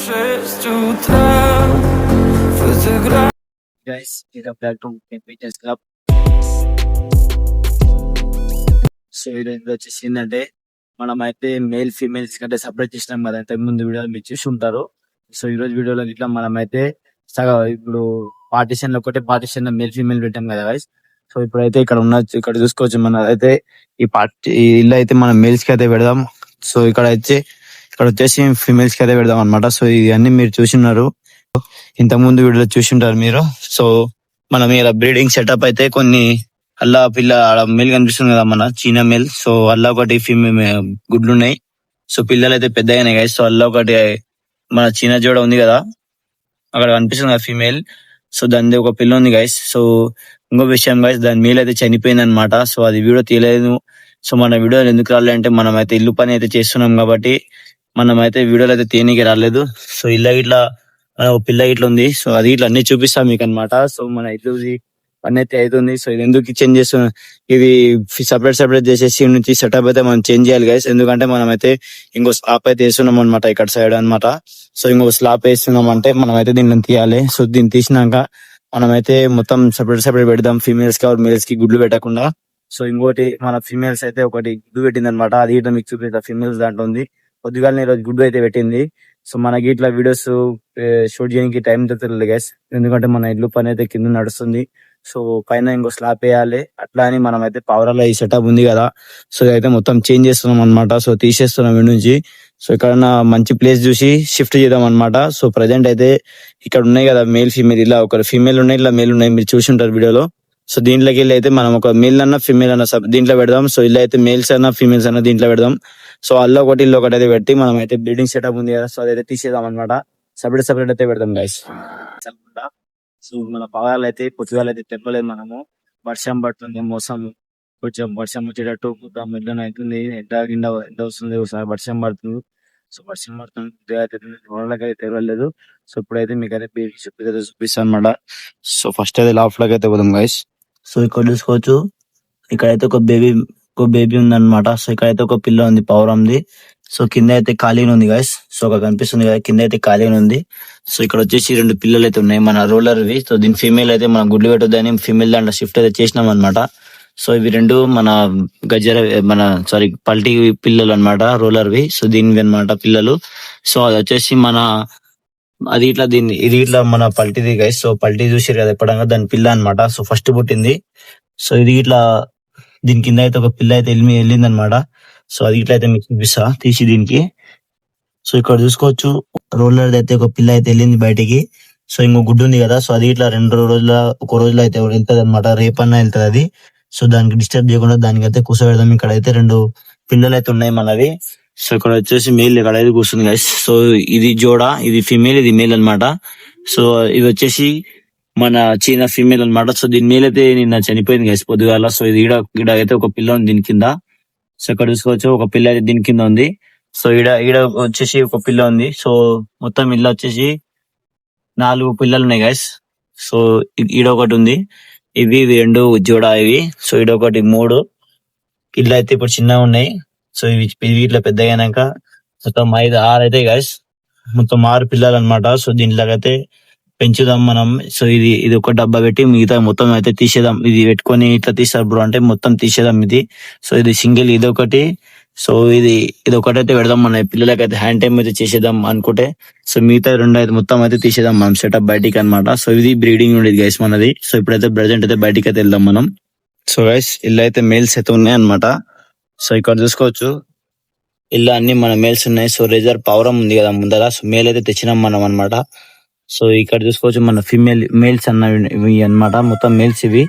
Guys, welcome back to Fitness Club. So ఈరోజు వచ్చేసి ఏంటంటే మనం అయితే మేల్ ఫీమేల్స్ కంటే సపరేట్ చేసినాం కదా, ఇంతకు ముందు వీడియోలు మీరు చూసి ఉంటారు. సో ఈ రోజు వీడియోలో ఇట్లా మనం అయితే ఇప్పుడు పార్టీషన్ లో ఒకటే పార్టీషన్ లో మేల్ ఫీమేల్ పెట్టాం కదా గైస్. సో ఇప్పుడైతే ఇక్కడ చూసుకోవచ్చు, మన అయితే ఈ ఇల్లు అయితే మనం మేల్స్ కి అయితే పెడదాం. సో ఇక్కడ వచ్చేసి ఫీమేల్స్ కి అయితే పెడదాం అనమాట. సో ఇవన్నీ మీరు చూసిన్నారు, ఇంతకు ముందు వీడియోలో చూసింటారు మీరు. సో మనం ఇలా బ్రీడింగ్ సెటప్ అయితే కొన్ని అల్లా పిల్ల మేల్ కనిపిస్తుంది కదా, మన చీనా మేల్. సో అల్లా ఒకటి ఫీమేల్ గుడ్లు ఉన్నాయి. సో పిల్లలు అయితే పెద్దగానే గైస్. సో అల్లా ఒకటి మన చీనా జోడ ఉంది కదా, అక్కడ కనిపిస్తుంది కదా ఫీమేల్. సో దాని ఒక పిల్ల ఉంది గైస్. సో ఇంకో విషయం గైస్, దాని మేల్ అయితే చనిపోయింది అనమాట. సో అది వీడియో తీయలేదు. సో మన వీడియోలు ఎందుకు రాలేదంటే మనం అయితే ఇల్లు పని అయితే చేస్తున్నాం కాబట్టి మనం అయితే వీడియోలు అయితే తీయనీకి రాలేదు. సో ఇట్లా ఒక పిల్ల ఇట్లా ఉంది. సో అది ఇట్లా అన్ని చూపిస్తాం మీకు అనమాట. సో మన ఇల్లు పని అయితే అవుతుంది. సో ఇది ఎందుకు చేంజ్ చేస్తున్నాం, ఇది సపరేట్ చేసేసి నుంచి సెటప్ అయితే మనం చేంజ్ చేయాలి గైస్. ఎందుకంటే మనం అయితే ఇంకో స్లాప్ అయితే వేస్తున్నాం అనమాట ఇక్కడ సైడ్ అనమాట. సో ఇంకో స్లాప్ వేస్తున్నాం అంటే మనం అయితే దీన్ని తీయాలి. సో దీన్ని తీసినాక మనం అయితే మొత్తం సపరేట్ పెడదాం, ఫీమేల్స్ కి మేల్స్ కి గుడ్లు పెట్టకుండా. సో ఇంకోటి మన ఫీమేల్స్ అయితే ఒకటి గుడ్డు పెట్టింది అనమాట, అది ఇట్లా మీకు చూపిస్తా. ఫీమేల్స్ దాంట్లో ఉంది, పొద్దుగాలని ఈరోజు గుడ్డు అయితే పెట్టింది. సో మనకి ఇట్లా వీడియోస్ షూట్ చేయడానికి టైం దొరకలేదు గైస్, ఎందుకంటే మన ఇల్లు పని అయితే కింద నడుస్తుంది. సో పైన ఇంకో స్లాబ్ వేయాలి. అట్లా అని మనం అయితే పవరాలో ఈ సెటప్ ఉంది కదా, సో ఇదైతే మొత్తం చేంజ్ చేస్తున్నాం అనమాట. సో తీసేస్తున్నాం ఇంటి నుంచి. సో ఇక్కడ మంచి ప్లేస్ చూసి షిఫ్ట్ చేద్దాం అనమాట. సో ప్రజెంట్ అయితే ఇక్కడ ఉన్నాయి కదా మేల్ ఫీమేల్, ఇలా ఒక ఫీమేల్ ఉన్నాయి, ఇలా మేల్ ఉన్నాయి, మీరు చూసి ఉంటారు వీడియోలో. సో దీంట్లోకి వెళ్ళి అయితే మనం ఒక మేల్ అన్న ఫీమేల్ అన్న దీంట్లో పెడదాం. సో ఇలా అయితే మేల్స్ అన్న ఫీమేల్స్ అన్న దీంట్లో పెడదాం. సో అల్ల ఒకటి ఇల్లు ఒకటి అయితే పెట్టి మనం అయితే బ్రీడింగ్ సెటప్ ఉంది కదా, సో అదైతే తీసేద్దాం అనమాట. సపరేట్ అయితే పెడదాం గైస్. సో మన పవరాలు అయితే పొద్దుగాలు అయితే తెప్పలేదు మనము, వర్షం పడుతుంది, మోసం కొంచెం వర్షం వచ్చేటట్టు మిడ్డ అవుతుంది, ఎండ వస్తుంది, ఒకసారి వర్షం పడుతుంది. సో వర్షం పడుతుంది అయితే తెరవలేదు. సో ఇప్పుడైతే మీకు అయితే చూపిస్తాను అనమాట. సో ఫస్ట్ అయితే లాఫ్ట్ లోకి అయితే పోదాం గైస్. సో ఇక్కడ చూసుకోవచ్చు, ఇక్కడైతే ఒక బేబీ ఉందన్నమాట. సో ఇక్కడైతే ఒక పిల్ల ఉంది, పౌరంది. సో కింద అయితే ఖాళీ ఉంది గైస్. సో ఒక కనిపిస్తుంది కదా, కింద అయితే ఖాళీ ఉంది. సో ఇక్కడ వచ్చేసి 2 పిల్లలు అయితే ఉన్నాయి మన రోలర్వి. సో దీని ఫీమేల్ అయితే మనం గుడ్లు పెట్టొద్దని ఫీమేల్ దాంట్లో షిఫ్ట్ అయితే చేసినాం అనమాట. సో ఇవి 2 మన పల్టీ పిల్లలు అనమాట, రోలర్వి. సో దీనివి అనమాట పిల్లలు. సో అది వచ్చేసి ఇది ఇట్లా మన పల్టీది గైస్. సో పల్టీ చూసారు కదా ఎప్పుడంగా, దాని పిల్ల అనమాట. సో ఫస్ట్ పుట్టింది. సో ఇది ఇట్లా దీని కింద అయితే ఒక పిల్ల అయితే వెళ్ళింది అనమాట. సో అది ఇట్లా అయితే మీకు చూపిస్తా తీసి దీనికి. సో ఇక్కడ చూసుకోవచ్చు, రోలర్ అయితే ఒక పిల్ల అయితే వెళ్ళింది బయటికి. సో ఇంకో గుడ్డు ఉంది కదా, సో అది ఇట్లా 2 రోజుల ఒక రోజులో అయితే వెళ్తుంది అనమాట, రేపన్నా వెళ్తుంది అది. సో దానికి డిస్టర్బ్ చేయకుండా దానికి అయితే కూర్చోబెడదాం. ఇక్కడ అయితే 2 పిల్లలు అయితే ఉన్నాయి మనవి. సో ఇక్కడ వచ్చేసి మేల్ ఇక్కడ అయితే కూర్చుంది గైస్. సో ఇది జోడా, ఇది ఫీమేల్, ఇది మేల్ అనమాట. సో ఇది వచ్చేసి మన చీనా ఫీమేల్ అనమాట. సో దీని మేల్ అయితే నిన్న చనిపోయింది గైస్ పొద్దుగాల. సో ఇది ఈడ అయితే ఒక పిల్ల ఉంది దీని కింద. సో ఇక్కడ చూసుకోవచ్చు, ఒక పిల్ల అయితే దీని కింద ఉంది. సో ఈడ వచ్చేసి ఒక పిల్ల ఉంది. సో మొత్తం ఇల్లు వచ్చేసి 4 పిల్లలు ఉన్నాయి గైస్. సో ఈడ ఒకటి ఉంది, ఇవి 2 జోడా ఇవి. సో ఈడ ఒకటి 3 ఇల్లు అయితే ఇప్పుడు చిన్నగా ఉన్నాయి. సో ఇవి ఇట్లా పెద్దగైనాక మొత్తం 6 అయితే గైస్, మొత్తం 6 పిల్లలు అనమాట. సో దీంట్లోకైతే పెంచుదాం మనం. సో ఇది ఒక డబ్బా పెట్టి మిగతా మొత్తం అయితే తీసేద్దాం. ఇది పెట్టుకొని ఇట్లా తీస్తారు బ్రో అంటే మొత్తం తీసేద్దాం ఇది. సో ఇది సింగిల్, ఇది ఒకటి. సో ఇది ఒకటైతే పెడదాం మన పిల్లలకైతే హ్యాండ్ టైం అయితే చేసేద్దాం అనుకుంటే. సో మిగతా 2 అయితే మొత్తం అయితే తీసేద్దాం మనం సెటప్ బయటికి అనమాట. సో ఇది బ్రీడింగ్ ఉండేది గైస్ మనది. సో ఇప్పుడైతే ప్రెసెంట్ అయితే బయటికి అయితే వెళ్దాం మనం. సో గైస్ ఇల్లు అయితే మేల్స్ అయితే ఉన్నాయి అనమాట. సో ఇక్కడ చూసుకోవచ్చు, ఇల్లు అన్ని మన మేల్స్ ఉన్నాయి. సో రిజర్వ్ పవరం ఉంది కదా ముందర, సో మేల్ అయితే తెచ్చినాం మనం అనమాట. సో ఇక్కడ చూసుకోవచ్చు మన మేల్స్ ఇవి అనమాట, మొత్తం మేల్స్ ఇవి.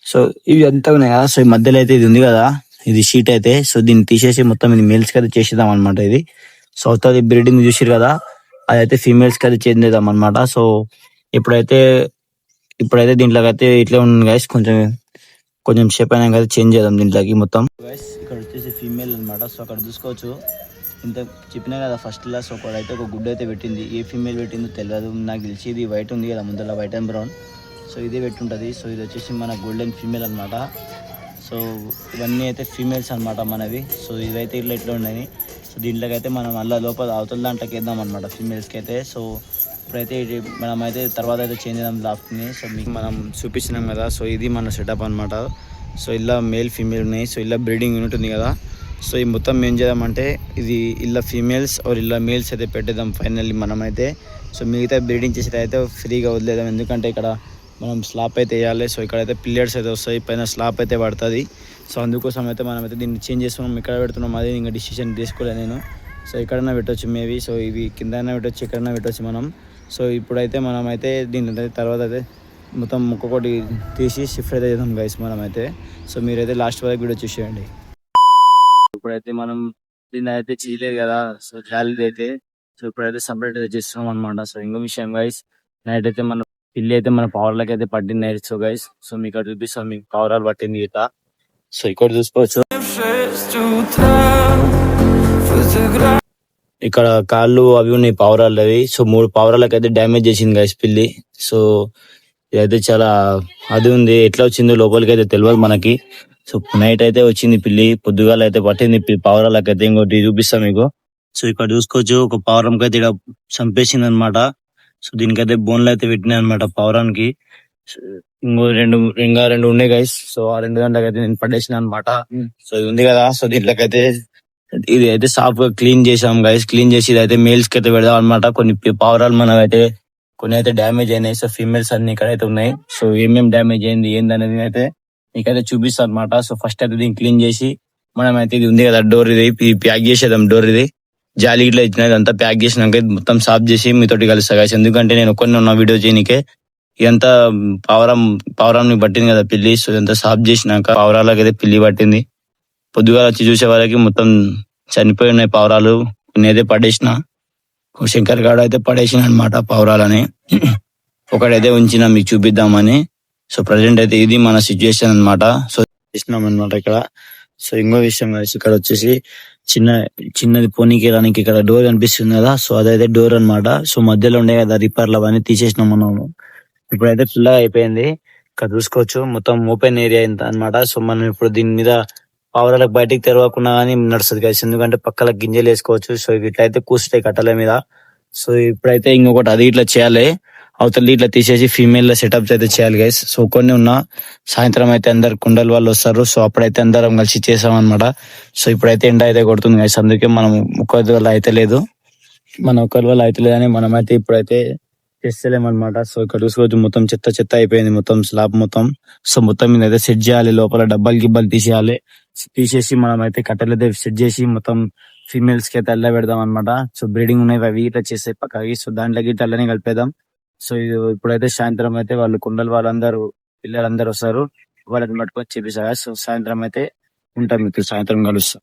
సో ఇవి అంతా ఉన్నాయి కదా. సో ఈ మధ్యలో అయితే ఇది ఉంది కదా, ఇది షీట్ అయితే. సో దీన్ని తీసేసి మొత్తం ఇది మేల్స్ కి అయితే చేసేద్దాం అనమాట ఇది. సో అవుతుంది బ్రీడింగ్ చూసారు కదా, అదైతే ఫీమేల్స్ కి అయితే చేంజ్ చేద్దాం అనమాట. సో ఇప్పుడైతే దీంట్లోకి అయితే ఇట్లా ఉంది గైస్, కొంచెం షేప్ అయినా చేంజ్ చేద్దాం దీంట్లోకి మొత్తం గైస్. ఇక్కడ వచ్చేసి ఫీమేల్ అనమాట. సో అక్కడ చూసుకోవచ్చు, ఇంత చెప్పినా కదా ఫస్ట్ లా. సో ఒకడైతే ఒక గుడ్డు అయితే పెట్టింది, ఏ ఫీమేల్ పెట్టిందో తెలియదు నాకు తెలిసి. ఇది వైట్ ఉంది కదా ముందర, వైట్ అండ్ బ్రౌన్. సో ఇదే పెట్టుంటది. సో ఇది వచ్చేసి మన గోల్డెన్ ఫీమేల్ అనమాట. సో ఇవన్నీ అయితే ఫీమేల్స్ అనమాట మనవి. సో ఇవైతే ఇట్లా ఉన్నాయి. సో సో దీంట్లోకి అయితే మనం అలా లోపల అవతల దాంట్లోకి వేద్దాం అనమాట ఫీమేల్స్కి అయితే. సో ఇప్పుడైతే ఇది మనం అయితే తర్వాత అయితే చేంజ్ చేద్దాం లాఫ్ట్ని. సో మీకు మనం చూపించినాం కదా, సో ఇది మన సెటప్ అనమాట. సో ఇలా మేల్ ఫీమేల్ ఉన్నాయి. సో ఇలా బ్రీడింగ్ యూనిట్ ఉంది కదా. సో ఈ మొత్తం ఏం చేద్దామంటే ఇది ఇలా ఫీమేల్స్ ఆర్ ఇలా మేల్స్ అయితే పెట్టేద్దాం ఫైనల్లీ మనమైతే. సో మిగతా బ్రీడింగ్ చేసేది అయితే ఫ్రీగా వదిలేద్దాం, ఎందుకంటే ఇక్కడ మనం స్లాప్ అయితే వేయాలి. సో ఇక్కడైతే పిల్లర్స్ అయితే వస్తాయి, పైన స్లాప్ అయితే పడుతుంది. సో అందుకోసం అయితే మనమైతే దీన్ని చేంజ్ చేస్తున్నాం. ఇక్కడ పెడుతున్నాం, అదే ఇంకా డిసిషన్ తీసుకోలేదు నేను. సో ఎక్కడైనా పెట్టవచ్చు మేబీ. సో ఇవి కిందైనా పెట్టవచ్చు, ఎక్కడైనా పెట్టవచ్చు మనం. సో ఇప్పుడైతే మనమైతే దీని తర్వాత అయితే మొత్తం ఒక్కొక్కటి తీసి షిఫ్ట్ అయితే చేద్దాం గైస్ మనమైతే. సో మీరైతే లాస్ట్ వరకు వీడియో చూసేయండి. ఇప్పుడైతే మనం దీన్ని అయితే చేయలేదు కదా, సో జాలీది అయితే. సో ఇప్పుడైతే సపరేట్ అయితే చేస్తున్నాం అనమాట. సో ఇంకో విషయం గైస్, నైట్ అయితే మన పిల్లి అయితే మన పవర్లకి అయితే పట్టింది నైట్. సో గైస్, సో మీకు ఇక్కడ చూపిస్తాం, మీకు పవరాలు పట్టింది ఈత. సో ఇక్కడ చూసుకోవచ్చు, ఇక్కడ కాళ్ళు అవి ఉన్నాయి పావురాలు అవి. సో 3 పావురాలకు అయితే డ్యామేజ్ చేసింది గైస్ పిల్లి. సో ఇదైతే చాలా అది ఉంది, ఎట్లా వచ్చిందో లోపలికి అయితే తెలియదు మనకి. సో నైట్ అయితే వచ్చింది పిల్లి, పొద్దుగాల అయితే పట్టింది పావురాలకు అయితే. ఇంకోటి చూపిస్తాం మీకు. సో ఇక్కడ చూసుకోవచ్చు, ఒక పావురంకి అయితే ఇక్కడ చంపేసింది అనమాట. సో దీనికైతే బోన్లు అయితే పెట్టినాయి అనమాట పావురానికి. ఇంకా రెండు ఉన్నాయి గైస్. సో ఆ 2 గంటలకు అయితే నేను పడేసిన అనమాట. సో ఇది ఉంది కదా, సో దీంట్లోకైతే ఇది అయితే సాఫ్ గా క్లీన్ చేసాం గైస్. క్లీన్ చేసి ఇది అయితే మేల్స్ కి అయితే పెడదాం అనమాట. కొన్ని పావురాలు మనం అయితే కొన్ని అయితే డ్యామేజ్ అయినాయి. సో ఫీమేల్స్ అన్ని ఇక్కడైతే ఉన్నాయి. సో ఏమేమి డ్యామేజ్ అయింది ఏందనేది అయితే మీకైతే చూపిస్తాం అనమాట. సో ఫస్ట్ అయితే దీన్ని క్లీన్ చేసి మనం అయితే ఇది ఉంది కదా డోర్, ఇది ప్యాక్ చేసేద్దాం. డోర్ ఇది జాలి ఇట్లా ఇచ్చినది అంతా ప్యాక్ చేసినాక మొత్తం సాఫ్ చేసి మీతోటి కలుస్తా గైస్. ఎందుకంటే నేను కొన్ని ఉన్న వీడియో చేయనికే ఇదంతా పావురాన్ని పట్టింది కదా పిల్లి. సో ఇదంతా సాఫ్ చేసినాక పావురాలకి అయితే పిల్లి పట్టింది. పొద్దుగా వచ్చి చూసే వాళ్ళకి మొత్తం చనిపోయి ఉన్నాయి పావురాలు. కొన్ని అయితే పడేసిన, శంకర్ గాడు అయితే పడేసిన అనమాట పావురాలని. ఒకటైతే ఉంచిన మీకు చూపిద్దామని. సో ప్రజెంట్ అయితే ఇది మన సిచ్యువేషన్ అనమాట. సో చేసినాం అనమాట ఇక్కడ. సో ఇంకో విషయం ఇక్కడ వచ్చేసి చిన్నది పోనీకి రానికి ఇక్కడ డోర్ కనిపిస్తుంది కదా. సో అదైతే డోర్ అనమాట. సో మధ్యలో ఉండే కదా రిపేర్లు అవన్నీ తీసేసినాం మనం. ఇప్పుడైతే ఫుల్ అయిపోయింది. ఇక్కడ చూసుకోవచ్చు మొత్తం ఓపెన్ ఏరియా ఇంత అనమాట. సో మనం ఇప్పుడు దీని మీద పావురాలకు బయటికి తెరవకుండా కానీ నడుస్తుంది కదా, ఎందుకంటే పక్కల గింజలు వేసుకోవచ్చు. సో ఇట్లయితే కూర్చుంటాయి కట్టల మీద. సో ఇప్పుడైతే ఇంకొకటి అది ఇట్లా చేయాలి, అవతల ఇట్లా తీసేసి ఫీమేల్ సెటప్స్ అయితే చేయాలి గైస్. సో కొన్ని ఉన్నా సాయంత్రం అయితే అందరు కుండల వాళ్ళు వస్తారు. సో అప్పుడైతే అందరం కలిసి చేసాం అనమాట. సో ఇప్పుడైతే ఎండ అయితే కొడుతుంది గైస్, అందుకే మనం ఒక్కరి వల్ల అయితే లేదు, మన ఒక్కరి వల్ల అయితే లేదని మనం అయితే ఇప్పుడైతే చేస్తలేమన్నమాట. సో ఇక్కడ చూసుకోవచ్చు మొత్తం చెత్త చెత్త అయిపోయింది మొత్తం స్లాబ్ మొత్తం. సో మొత్తం మీద అయితే సెట్ చేయాలి, లోపల డబ్బాలు గిబ్బలు తీసేయాలి. తీసేసి మనం అయితే కట్టెలు అయితే సెట్ చేసి మొత్తం ఫీమేల్స్ కి అయితే అల్లా పెడదాం అనమాట. సో బ్రీడింగ్ ఉన్నాయి అవి ఇట్లా చేసే పక్కకి. సో దాంట్లోకి అల్లనే కలిపేద్దాం. సో ఇది ఇప్పుడైతే సాయంత్రం అయితే వాళ్ళు కుండలు వాళ్ళందరూ పిల్లలందరూ వస్తారు, వాళ్ళని పట్టుకొని చేపిస్తారు. సో సాయంత్రం అయితే ఉంటాం, మీకు సాయంత్రం కలుస్తాం.